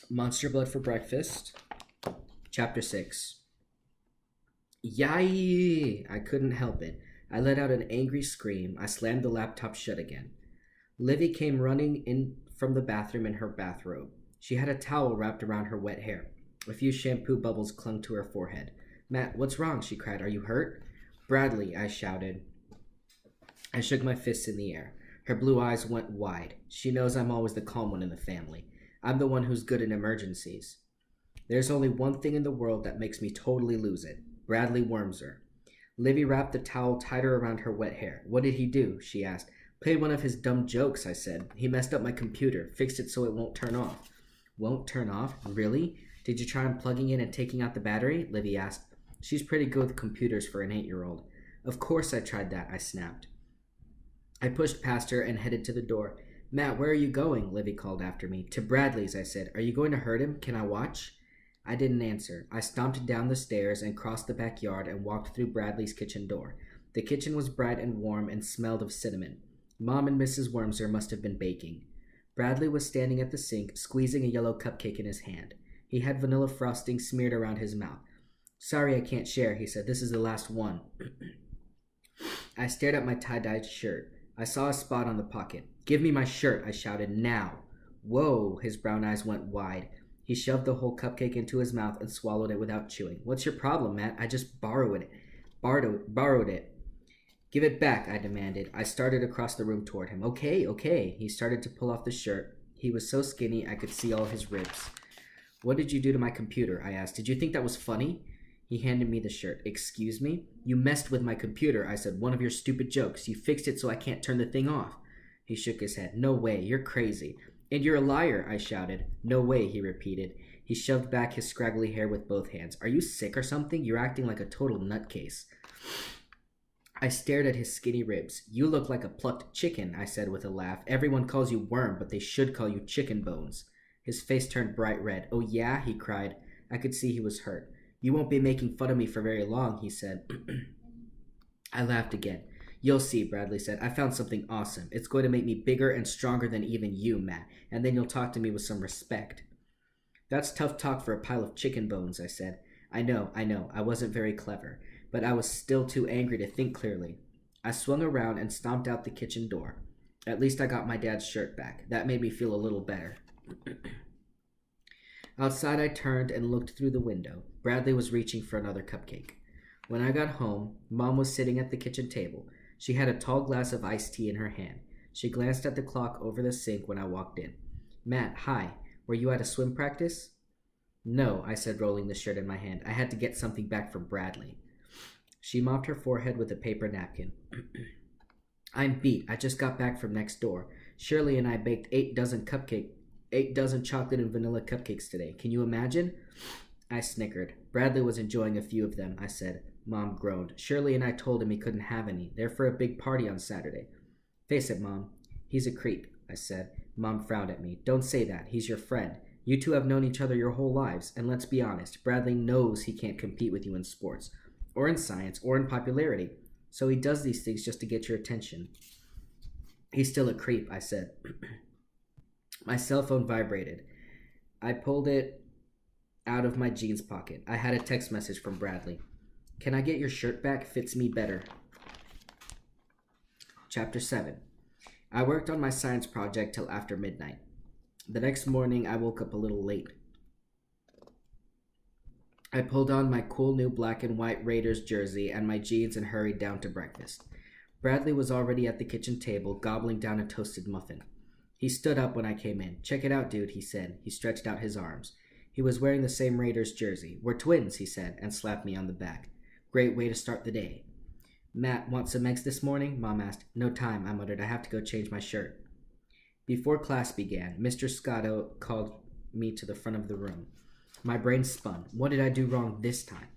Monster Blood for Breakfast, Chapter 6. Yay! I couldn't help it. I let out an angry scream. I slammed the laptop shut again. Livy came running in from the bathroom in her bathrobe. She had a towel wrapped around her wet hair. A few shampoo bubbles clung to her forehead. Matt, what's wrong? She cried. Are you hurt? Bradley, I shouted. I shook my fists in the air. Her blue eyes went wide. She knows I'm always the calm one in the family. I'm the one who's good in emergencies. There's only one thing in the world that makes me totally lose it. Bradley Wormser. Livy wrapped the towel tighter around her wet hair. What did he do? She asked. Played one of his dumb jokes, I said. He messed up my computer, fixed it so it won't turn off. Won't turn off? Really? Did you try unplugging it and taking out the battery? Livy asked. She's pretty good with computers for an 8-year-old. Of course I tried that, I snapped. I pushed past her and headed to the door. Matt, where are you going? Livy called after me. To Bradley's, I said. Are you going to hurt him? Can I watch? I didn't answer. I stomped down the stairs and crossed the backyard and walked through Bradley's kitchen door. The kitchen was bright and warm and smelled of cinnamon. Mom and Mrs. Wormser must have been baking. Bradley was standing at the sink, squeezing a yellow cupcake in his hand. He had vanilla frosting smeared around his mouth. Sorry I can't share, he said. This is the last one. I stared at my tie-dyed shirt. I saw a spot on the pocket. Give me my shirt, I shouted. Now. Whoa, his brown eyes went wide. He shoved the whole cupcake into his mouth and swallowed it without chewing. What's your problem, Matt? I just borrowed it. Give it back, I demanded. I started across the room toward him. Okay. He started to pull off the shirt. He was so skinny I could see all his ribs. What did you do to my computer? I asked. Did you think that was funny? He handed me the shirt. Excuse me? You messed with my computer, I said. One of your stupid jokes. You fixed it so I can't turn the thing off. He shook his head. No way, you're crazy. And you're a liar, I shouted. No way, he repeated. He shoved back his scraggly hair with both hands. Are you sick or something? You're acting like a total nutcase. I stared at his skinny ribs. You look like a plucked chicken, I said with a laugh. Everyone calls you Worm, but they should call you Chicken Bones. His face turned bright red. Oh yeah, he cried. I could see he was hurt. You won't be making fun of me for very long, he said. I laughed again. You'll see, Bradley said. I found something awesome. It's going to make me bigger and stronger than even you, Matt, and then you'll talk to me with some respect. That's tough talk for a pile of chicken bones, I said. I know. I wasn't very clever, but I was still too angry to think clearly. I swung around and stomped out the kitchen door. At least I got my dad's shirt back. That made me feel a little better. Outside, I turned and looked through the window. Bradley was reaching for another cupcake. When I got home, Mom was sitting at the kitchen table. She had a tall glass of iced tea in her hand. She glanced at the clock over the sink when I walked in. Matt, hi. Were you at a swim practice? No, I said, rolling the shirt in my hand. I had to get something back from Bradley. She mopped her forehead with a paper napkin. I'm beat. I just got back from next door. Shirley and I baked 8 dozen chocolate and vanilla cupcakes today. Can you imagine? I snickered. Bradley was enjoying a few of them, I said. Mom groaned. Shirley and I told him he couldn't have any. They're for a big party on Saturday. Face it, Mom. He's a creep, I said. Mom frowned at me. Don't say that. He's your friend. You two have known each other your whole lives, and let's be honest, Bradley knows he can't compete with you in sports, or in science, or in popularity. So he does these things just to get your attention. He's still a creep, I said. My cell phone vibrated. I pulled it out of my jeans pocket. I had a text message from Bradley. Can I get your shirt back? Fits me better. Chapter 7. I worked on my science project till after midnight. The next morning, I woke up a little late. I pulled on my cool new black and white Raiders jersey and my jeans and hurried down to breakfast. Bradley was already at the kitchen table, gobbling down a toasted muffin. He stood up when I came in. Check it out, dude, he said. He stretched out his arms. He was wearing the same Raiders jersey. We're twins, he said, and slapped me on the back. Great way to start the day. Matt, want some eggs this morning? Mom asked. No time, I muttered. I have to go change my shirt. Before class began, Mr. Scotto called me to the front of the room. My brain spun. What did I do wrong this time?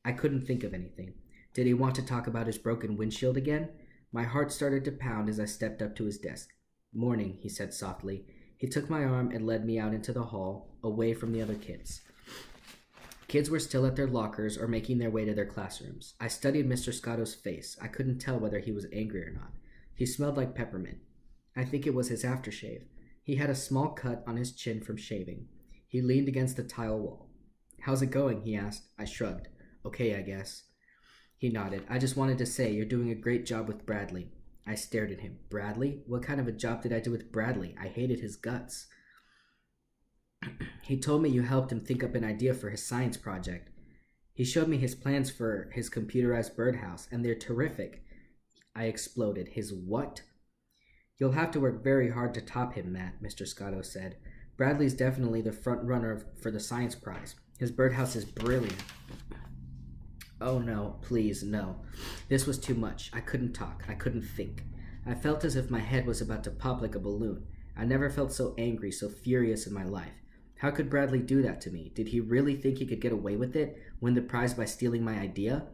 I couldn't think of anything. Did he want to talk about his broken windshield again? My heart started to pound as I stepped up to his desk. Morning, he said softly. He took my arm and led me out into the hall, away from the other kids. Kids were still at their lockers or making their way to their classrooms. I studied Mr. Scotto's face. I couldn't tell whether he was angry or not. He smelled like peppermint. I think it was his aftershave. He had a small cut on his chin from shaving. He leaned against the tile wall. How's it going? He asked. I shrugged. Okay, I guess. He nodded. I just wanted to say you're doing a great job with Bradley. I stared at him. Bradley? What kind of a job did I do with Bradley? I hated his guts. He told me you helped him think up an idea for his science project. He showed me his plans for his computerized birdhouse, and they're terrific. I exploded. His what? You'll have to work very hard to top him, Matt, Mr. Scotto said. Bradley's definitely the front runner for the science prize. His birdhouse is brilliant. Oh no, please, no. This was too much. I couldn't talk. I couldn't think. I felt as if my head was about to pop like a balloon. I never felt so angry, so furious in my life. How could Bradley do that to me? Did he really think he could get away with it? Win the prize by stealing my idea?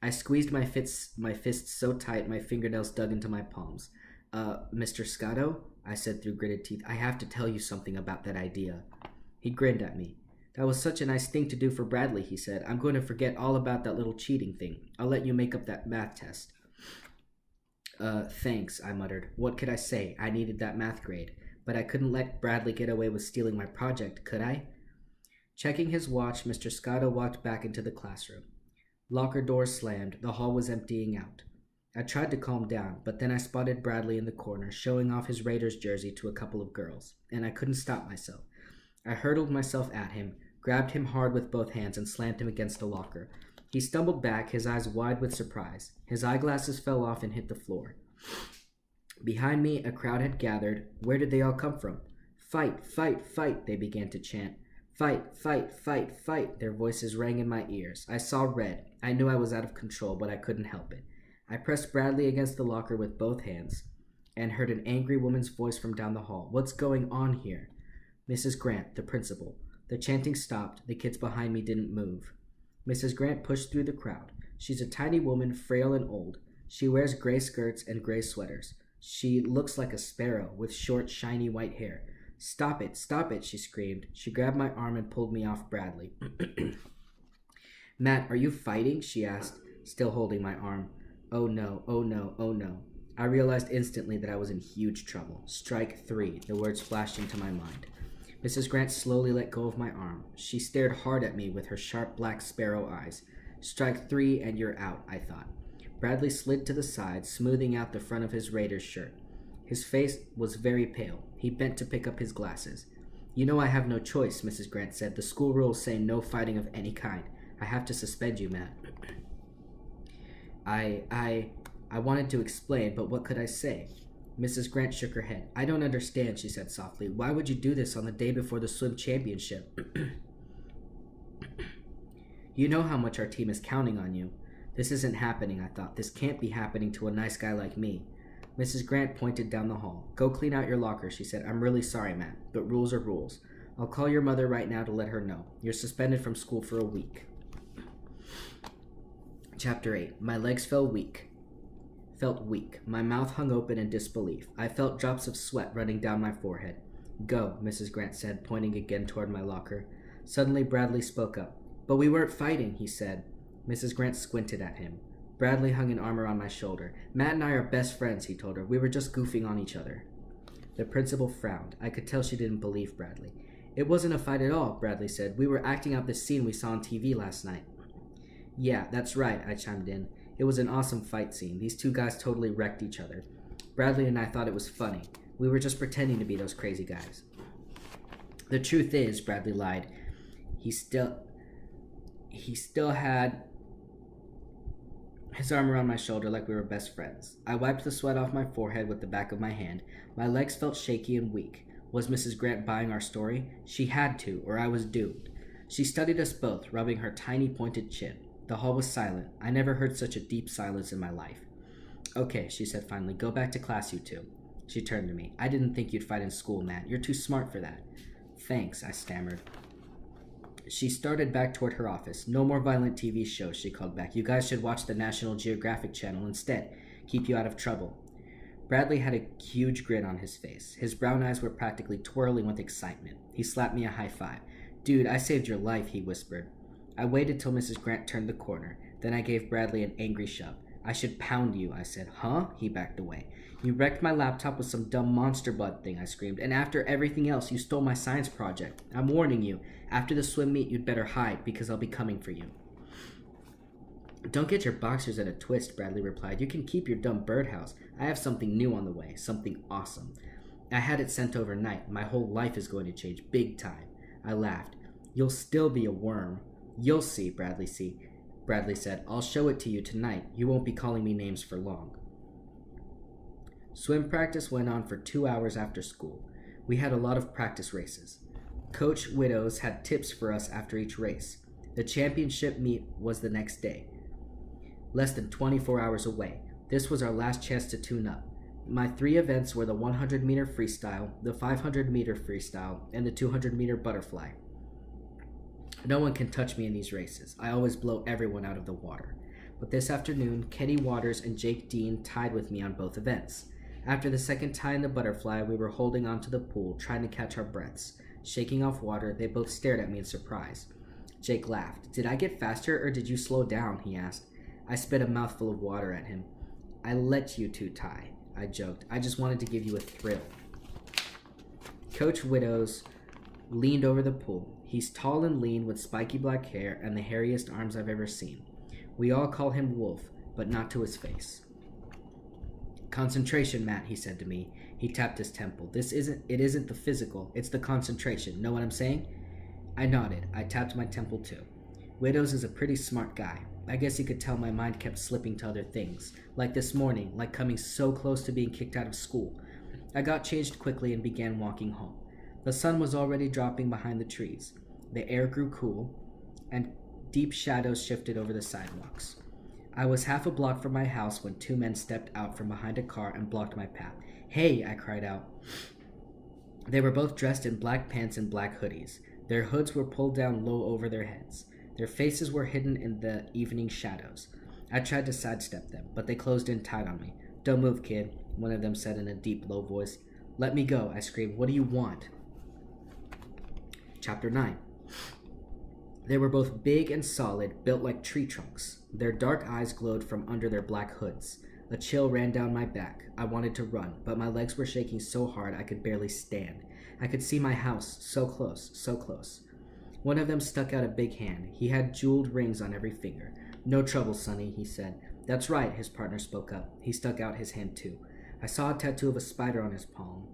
I squeezed my fists so tight my fingernails dug into my palms. Mr. Scotto? I said through gritted teeth. I have to tell you something about that idea. He grinned at me. That was such a nice thing to do for Bradley, he said. I'm going to forget all about that little cheating thing. I'll let you make up that math test. Thanks, I muttered. What could I say? I needed that math grade. But I couldn't let Bradley get away with stealing my project, could I? Checking his watch, Mr. Scotto walked back into the classroom. Locker doors slammed. The hall was emptying out. I tried to calm down, but then I spotted Bradley in the corner, showing off his Raiders jersey to a couple of girls, and I couldn't stop myself. I hurled myself at him, grabbed him hard with both hands, and slammed him against the locker. He stumbled back, his eyes wide with surprise. His eyeglasses fell off and hit the floor. Behind me, a crowd had gathered. Where did they all come from? Fight, fight, fight, they began to chant. Fight, fight, fight, fight. Their voices rang in my ears. I saw red. I knew I was out of control, but I couldn't help it. I pressed Bradley against the locker with both hands and heard an angry woman's voice from down the hall. What's going on here? Mrs. Grant, the principal. The chanting stopped. The kids behind me didn't move. Mrs. Grant pushed through the crowd. She's a tiny woman, frail and old. She wears gray skirts and gray sweaters. She looks like a sparrow with short, shiny white hair. Stop it, she screamed. She grabbed my arm and pulled me off Bradley. Matt, are you fighting? She asked, still holding my arm. Oh no, oh no, oh no. I realized instantly that I was in huge trouble. Strike 3, the words flashed into my mind. Mrs. Grant slowly let go of my arm. She stared hard at me with her sharp black sparrow eyes. Strike 3 and you're out, I thought. Bradley slid to the side, smoothing out the front of his Raiders shirt. His face was very pale. He bent to pick up his glasses. You know I have no choice, Mrs. Grant said. The school rules say no fighting of any kind. I have to suspend you, Matt. I wanted to explain, but what could I say? Mrs. Grant shook her head. I don't understand, she said softly. Why would you do this on the day before the swim championship? You know how much our team is counting on you. This isn't happening, I thought. This can't be happening to a nice guy like me. Mrs. Grant pointed down the hall. Go clean out your locker, she said. I'm really sorry, Matt, but rules are rules. I'll call your mother right now to let her know. You're suspended from school for a week. Chapter 8. My legs felt weak. My mouth hung open in disbelief. I felt drops of sweat running down my forehead. Go, Mrs. Grant said, pointing again toward my locker. Suddenly Bradley spoke up. But we weren't fighting, he said. Mrs. Grant squinted at him. Bradley hung an arm around my shoulder. Matt and I are best friends, he told her. We were just goofing on each other. The principal frowned. I could tell she didn't believe Bradley. It wasn't a fight at all, Bradley said. We were acting out the scene we saw on TV last night. Yeah, that's right, I chimed in. It was an awesome fight scene. These two guys totally wrecked each other. Bradley and I thought it was funny. We were just pretending to be those crazy guys. The truth is, Bradley lied. He still had his arm around my shoulder like we were best friends. I wiped the sweat off my forehead with the back of my hand. My legs felt shaky and weak. Was Mrs. Grant buying our story? She had to, or I was doomed. She studied us both, rubbing her tiny pointed chin. The hall was silent. I never heard such a deep silence in my life. Okay, she said finally. Go back to class, you two. She turned to me. I didn't think you'd fight in school, Matt. You're too smart for that. Thanks, I stammered. She started back toward her office. No more violent TV shows, she called back. You guys should watch the National Geographic Channel instead. Keep you out of trouble. Bradley had a huge grin on his face. His brown eyes were practically twirling with excitement. He slapped me a high five. Dude, I saved your life, he whispered. I waited till Mrs. Grant turned the corner. Then I gave Bradley an angry shove. I should pound you, I said. Huh? He backed away. You wrecked my laptop with some dumb monster blood thing, I screamed. And after everything else, you stole my science project. I'm warning you. After the swim meet, you'd better hide, because I'll be coming for you. Don't get your boxers at a twist, Bradley replied. You can keep your dumb birdhouse. I have something new on the way. Something awesome. I had it sent overnight. My whole life is going to change big time. I laughed. You'll still be a worm. You'll see, Bradley said. I'll show it to you tonight. You won't be calling me names for long. Swim practice went on for 2 hours after school. We had a lot of practice races. Coach Widows had tips for us after each race. The championship meet was the next day, less than 24 hours away. This was our last chance to tune up. My 3 events were the 100-meter freestyle, the 500-meter freestyle, and the 200-meter butterfly. No one can touch me in these races. I always blow everyone out of the water. But this afternoon, Kenny Waters and Jake Dean tied with me on both events. After the second tie in the butterfly, we were holding onto the pool, trying to catch our breaths. Shaking off water, they both stared at me in surprise. Jake laughed. Did I get faster or did you slow down? He asked. I spit a mouthful of water at him. I let you two tie, I joked. I just wanted to give you a thrill. Coach Widows leaned over the pool. He's tall and lean with spiky black hair and the hairiest arms I've ever seen. We all call him Wolf, but not to his face. Concentration, Matt, he said to me. He tapped his temple. It isn't the physical, it's the concentration. Know what I'm saying? I nodded. I tapped my temple too. Widows is a pretty smart guy. I guess he could tell my mind kept slipping to other things. Like this morning, like coming so close to being kicked out of school. I got changed quickly and began walking home. The sun was already dropping behind the trees. The air grew cool, and deep shadows shifted over the sidewalks. I was half a block from my house when 2 men stepped out from behind a car and blocked my path. Hey, I cried out. They were both dressed in black pants and black hoodies. Their hoods were pulled down low over their heads. Their faces were hidden in the evening shadows. I tried to sidestep them, but they closed in tight on me. Don't move, kid, one of them said in a deep, low voice. Let me go, I screamed. What do you want? Chapter 9. They were both big and solid, built like tree trunks. Their dark eyes glowed from under their black hoods. A chill ran down my back. I wanted to run, but my legs were shaking so hard I could barely stand. I could see my house, so close, so close. One of them stuck out a big hand. He had jeweled rings on every finger. No trouble, Sonny, he said. That's right, his partner spoke up. He stuck out his hand too. I saw a tattoo of a spider on his palm.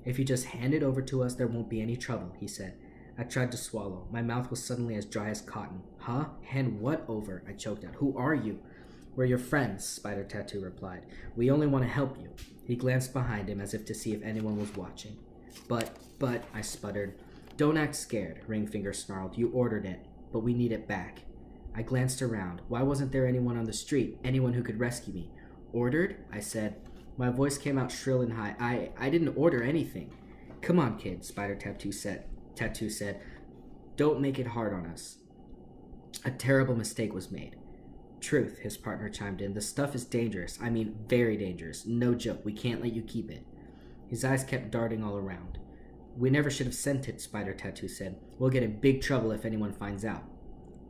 If you just hand it over to us, there won't be any trouble, he said. I tried to swallow. My mouth was suddenly as dry as cotton. Huh? Hand what over? I choked out. Who are you? We're your friends, Spider Tattoo replied. We only want to help you. He glanced behind him as if to see if anyone was watching. But, I sputtered. Don't act scared, Ringfinger snarled. You ordered it, but we need it back. I glanced around. Why wasn't there anyone on the street? Anyone who could rescue me? Ordered? I said. My voice came out shrill and high. I didn't order anything. Come on, kid, Spider Tattoo said. Don't make it hard on us. A terrible mistake was made. Truth, his partner chimed in. The stuff is dangerous. I mean, very dangerous. No joke. We can't let you keep it. His eyes kept darting all around. We never should have sent it, Spider Tattoo said. We'll get in big trouble if anyone finds out.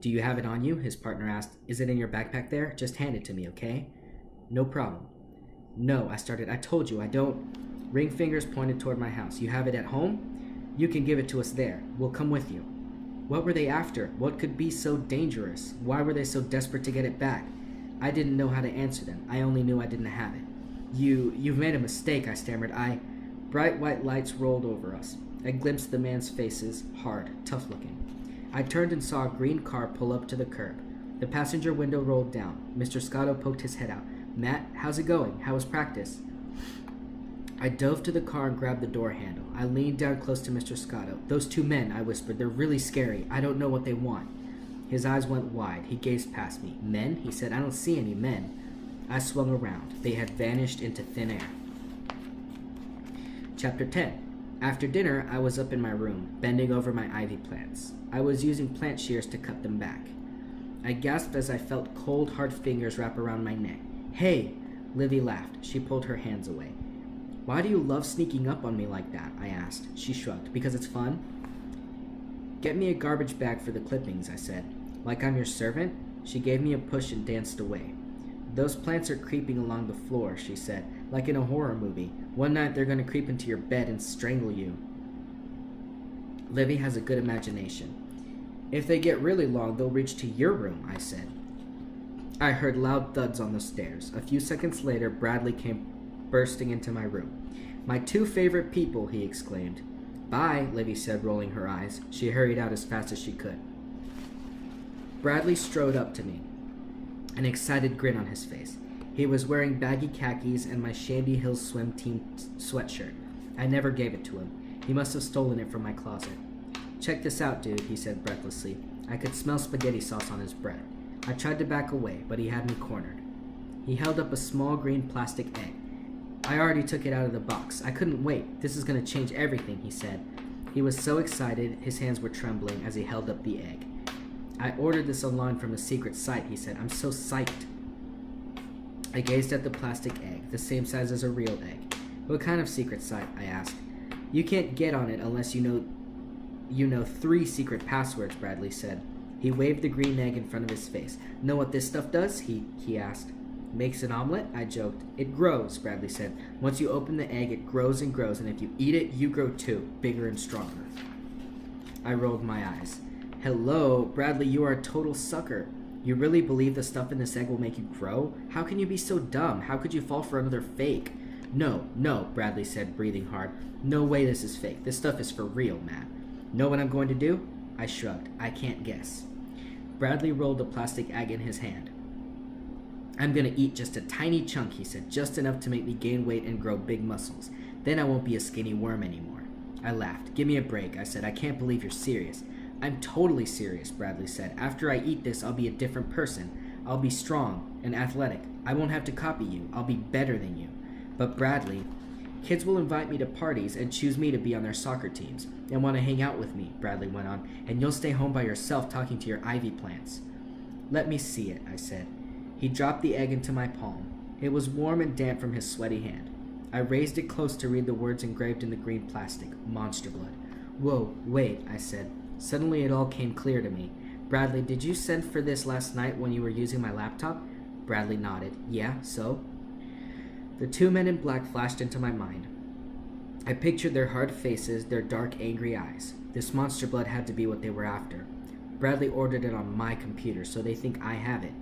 Do you have it on you? His partner asked. Is it in your backpack there? Just hand it to me, okay? No problem. No, I started. I told you, I don't. Ringfingers pointed toward my house. You have it at home? You can give it to us there. We'll come with you. What were they after? What could be so dangerous? Why were they so desperate to get it back? I didn't know how to answer them. I only knew I didn't have it. You've made a mistake, I stammered. Bright white lights rolled over us. I glimpsed the man's faces, hard, tough-looking. I turned and saw a green car pull up to the curb. The passenger window rolled down. Mr. Scotto poked his head out. Matt, how's it going? How was practice? I dove to the car and grabbed the door handle. I leaned down close to Mr. Scotto. Those 2 men, I whispered. They're really scary. I don't know what they want. His eyes went wide. He gazed past me. Men? He said. I don't see any men. I swung around. They had vanished into thin air. Chapter 10. After dinner, I was up in my room, bending over my ivy plants. I was using plant shears to cut them back. I gasped as I felt cold, hard fingers wrap around my neck. Hey! Livy laughed. She pulled her hands away. Why do you love sneaking up on me like that? I asked. She shrugged. Because it's fun? Get me a garbage bag for the clippings, I said. Like I'm your servant? She gave me a push and danced away. Those plants are creeping along the floor, she said, like in a horror movie. One night they're going to creep into your bed and strangle you. Livy has a good imagination. If they get really long, they'll reach to your room, I said. I heard loud thuds on the stairs. A few seconds later, Bradley came bursting into my room. My two favorite people, he exclaimed. Bye, Livy said, rolling her eyes. She hurried out as fast as she could. Bradley strode up to me, an excited grin on his face. He was wearing baggy khakis and my Shandy Hills swim team sweatshirt. I never gave it to him. He must have stolen it from my closet. Check this out, dude, he said breathlessly. I could smell spaghetti sauce on his breath. I tried to back away, but he had me cornered. He held up a small green plastic egg. I already took it out of the box. I couldn't wait. This is going to change everything, he said. He was so excited, his hands were trembling as he held up the egg. I ordered this online from a secret site, he said. I'm so psyched. I gazed at the plastic egg, the same size as a real egg. What kind of secret site? I asked. You can't get on it unless you know 3 secret passwords, Bradley said. He waved the green egg in front of his face. Know what this stuff does? He asked. Makes an omelet? I joked. It grows, Bradley said. Once you open the egg, it grows and grows, and if you eat it, you grow too, bigger and stronger. I rolled my eyes. Hello, Bradley, you are a total sucker. You really believe the stuff in this egg will make you grow? How can you be so dumb? How could you fall for another fake? No, Bradley said, breathing hard. No way this is fake. This stuff is for real, Matt. Know what I'm going to do? I shrugged. I can't guess. Bradley rolled the plastic egg in his hand. I'm going to eat just a tiny chunk, he said, just enough to make me gain weight and grow big muscles. Then I won't be a skinny worm anymore. I laughed. Give me a break, I said. I can't believe you're serious. I'm totally serious, Bradley said. After I eat this, I'll be a different person. I'll be strong and athletic. I won't have to copy you. I'll be better than you. But Bradley, kids will invite me to parties and choose me to be on their soccer teams and want to hang out with me, Bradley went on, and you'll stay home by yourself talking to your ivy plants. Let me see it, I said. He dropped the egg into my palm. It was warm and damp from his sweaty hand. I raised it close to read the words engraved in the green plastic, Monster Blood. Whoa, wait, I said. Suddenly it all came clear to me. Bradley, did you send for this last night when you were using my laptop? Bradley nodded. Yeah, so? The 2 men in black flashed into my mind. I pictured their hard faces, their dark, angry eyes. This monster blood had to be what they were after. Bradley ordered it on my computer, so they think I have it.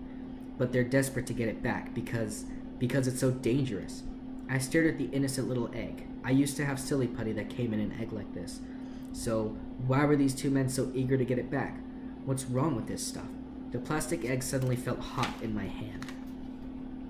But they're desperate to get it back because it's so dangerous. I stared at the innocent little egg. I used to have silly putty that came in an egg like this. So why were these 2 men so eager to get it back? What's wrong with this stuff? The plastic egg suddenly felt hot in my hand.